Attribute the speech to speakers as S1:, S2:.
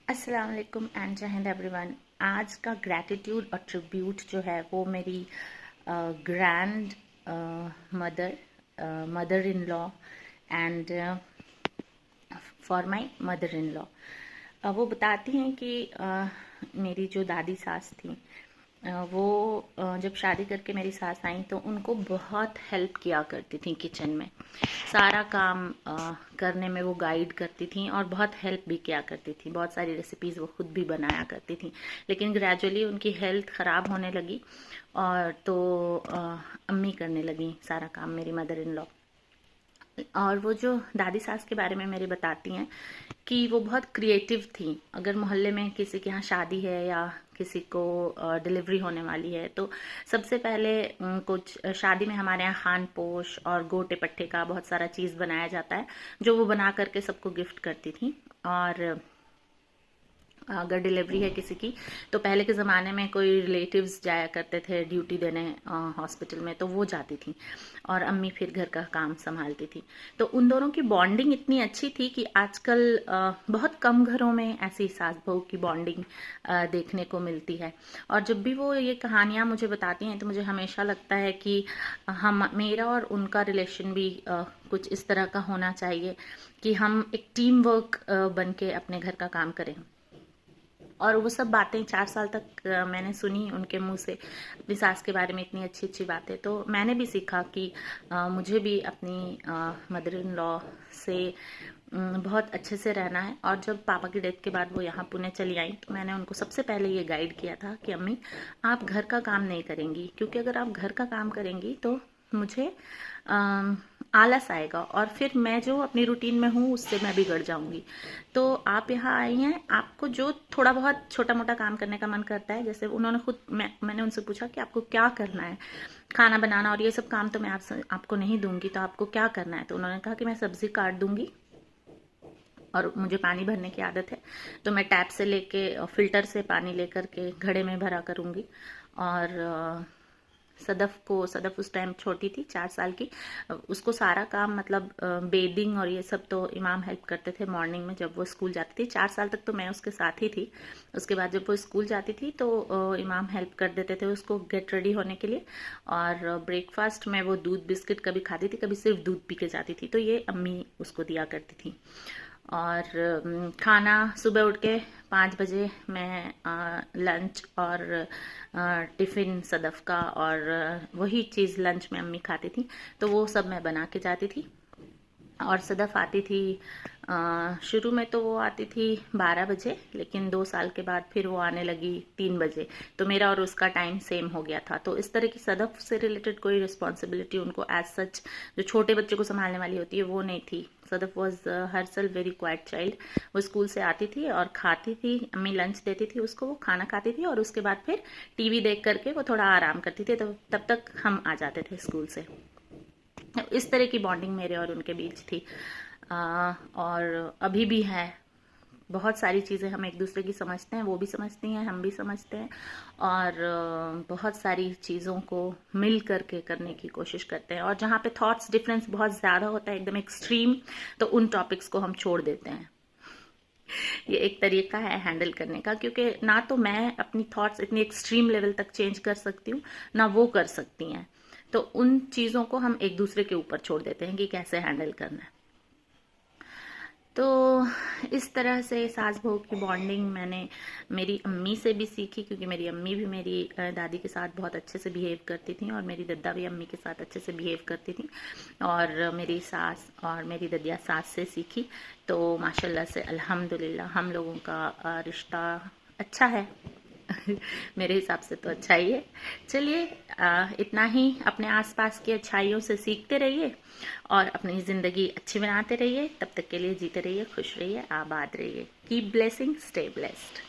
S1: अस्सलाम वालेकुम एंड जय हिंद एवरीवन। आज का ग्रैटिट्यूड और ट्रिब्यूट जो है वो मेरी grand mother mother in law and for my mother in law. वो बताती हैं कि मेरी जो दादी सास थी वो जब शादी करके मेरी सास आई तो उनको बहुत हेल्प किया करती थी किचन में। सारा काम करने में वो गाइड करती थी और बहुत हेल्प भी किया करती थी। बहुत सारी रेसिपीज़ वो खुद भी बनाया करती थी, लेकिन ग्रेजुअली उनकी हेल्थ ख़राब होने लगी और तो अम्मी करने लगी सारा काम, मेरी मदर इन लॉ। और वो जो दादी सास के बारे में मेरी बताती हैं कि वो बहुत क्रिएटिव थी। अगर मोहल्ले में किसी के यहाँ शादी है या किसी को डिलीवरी होने वाली है तो सबसे पहले कुछ शादी में हमारे यहाँ खान पोश और गोटे पट्टे का बहुत सारा चीज़ बनाया जाता है, जो वो बना करके सबको गिफ्ट करती थी। और अगर डिलीवरी है किसी की तो पहले के ज़माने में कोई रिलेटिव्स जाया करते थे ड्यूटी देने हॉस्पिटल में, तो वो जाती थी और अम्मी फिर घर का काम संभालती थी। तो उन दोनों की बॉन्डिंग इतनी अच्छी थी कि आजकल बहुत कम घरों में ऐसी सास बहू की बॉन्डिंग देखने को मिलती है। और जब भी वो ये कहानियाँ मुझे बताती हैं तो मुझे हमेशा लगता है कि हम मेरा और उनका रिलेशन भी कुछ इस तरह का होना चाहिए कि हम एक टीम वर्क बन के अपने घर का काम करें। और वो सब बातें 4 साल तक मैंने सुनी उनके मुंह से अपनी सास के बारे में, इतनी अच्छी अच्छी बातें। तो मैंने भी सीखा कि मुझे भी अपनी मदर इन लॉ से बहुत अच्छे से रहना है। और जब पापा की डेथ के बाद वो यहाँ पुणे चली आई तो मैंने उनको सबसे पहले ये गाइड किया था कि अम्मी आप घर का काम नहीं करेंगी, क्योंकि अगर आप घर का काम करेंगी तो मुझे आलस आएगा और फिर मैं जो अपनी रूटीन में हूँ उससे मैं बिगड़ जाऊंगी। तो आप यहाँ आई हैं, आपको जो थोड़ा बहुत छोटा मोटा काम करने का मन करता है, जैसे उन्होंने खुद मैंने उनसे पूछा कि आपको क्या करना है, खाना बनाना और ये सब काम तो मैं आपको नहीं दूंगी, तो आपको क्या करना है। तो उन्होंने कहा कि मैं सब्जी काट दूंगी और मुझे पानी भरने की आदत है, तो मैं टैप से लेके फिल्टर से पानी लेकर के घड़े में भरा करूंगी। और सदफ उस टाइम छोटी थी, 4 साल की, उसको सारा काम मतलब बेदिंग और ये सब तो इमाम हेल्प करते थे मॉर्निंग में जब वो स्कूल जाती थी। 4 साल तक तो मैं उसके साथ ही थी। उसके बाद जब वो स्कूल जाती थी तो इमाम हेल्प कर देते थे उसको गेट रेडी होने के लिए। और ब्रेकफास्ट में वो दूध बिस्किट कभी खाती थी, कभी सिर्फ दूध पी के जाती थी, तो ये अम्मी उसको दिया करती थी। और खाना सुबह उठ के 5 बजे मैं लंच और टिफ़िन सदफ का और वही चीज़ लंच में अम्मी खाती थी, तो वो सब मैं बना के जाती थी। और सदफ आती थी शुरू में तो वो आती थी 12 बजे, लेकिन 2 साल के बाद फिर वो आने लगी 3 बजे, तो मेरा और उसका टाइम सेम हो गया था। तो इस तरह की सदफ से रिलेटेड कोई रिस्पॉन्सिबिलिटी उनको एज सच जो छोटे बच्चे को संभालने वाली होती है वो नहीं थी। Sadaf was herself very quiet child. वो स्कूल से आती थी और खाती थी, अम्मी लंच देती थी उसको, वो खाना खाती थी और उसके बाद फिर टीवी देख करके वो थोड़ा आराम करती थी, तो तब तक हम आ जाते थे स्कूल से। इस तरह की बॉन्डिंग मेरे और उनके बीच थी और अभी भी है। बहुत सारी चीज़ें हम एक दूसरे की समझते हैं, वो भी समझती हैं, हम भी समझते हैं, और बहुत सारी चीज़ों को मिल करके करने की कोशिश करते हैं। और जहाँ पे थॉट्स डिफरेंस बहुत ज़्यादा होता है, एकदम एक्सट्रीम, तो उन टॉपिक्स को हम छोड़ देते हैं। ये एक तरीका है हैंडल करने का, क्योंकि ना तो मैं अपनी थॉट्स इतनी एक्सट्रीम लेवल तक चेंज कर सकती हूँ, ना वो कर सकती हैं। तो उन चीज़ों को हम एक दूसरे के ऊपर छोड़ देते हैं कि कैसे हैंडल करना है। तो इस तरह से सास बहू की बॉन्डिंग मैंने मेरी अम्मी से भी सीखी, क्योंकि मेरी अम्मी भी मेरी दादी के साथ बहुत अच्छे से बिहेव करती थी और मेरी दद्दा भी अम्मी के साथ अच्छे से बिहेव करती थी। और मेरी सास और मेरी ददिया सास से सीखी। तो माशाल्लाह से अल्हम्दुलिल्लाह हम लोगों का रिश्ता अच्छा है। मेरे हिसाब से तो अच्छा ही है। चलिए इतना ही। अपने आसपास की अच्छाइयों से सीखते रहिए और अपनी ज़िंदगी अच्छी बनाते रहिए। तब तक के लिए जीते रहिए, खुश रहिए, आबाद रहिए। Keep blessing, stay blessed.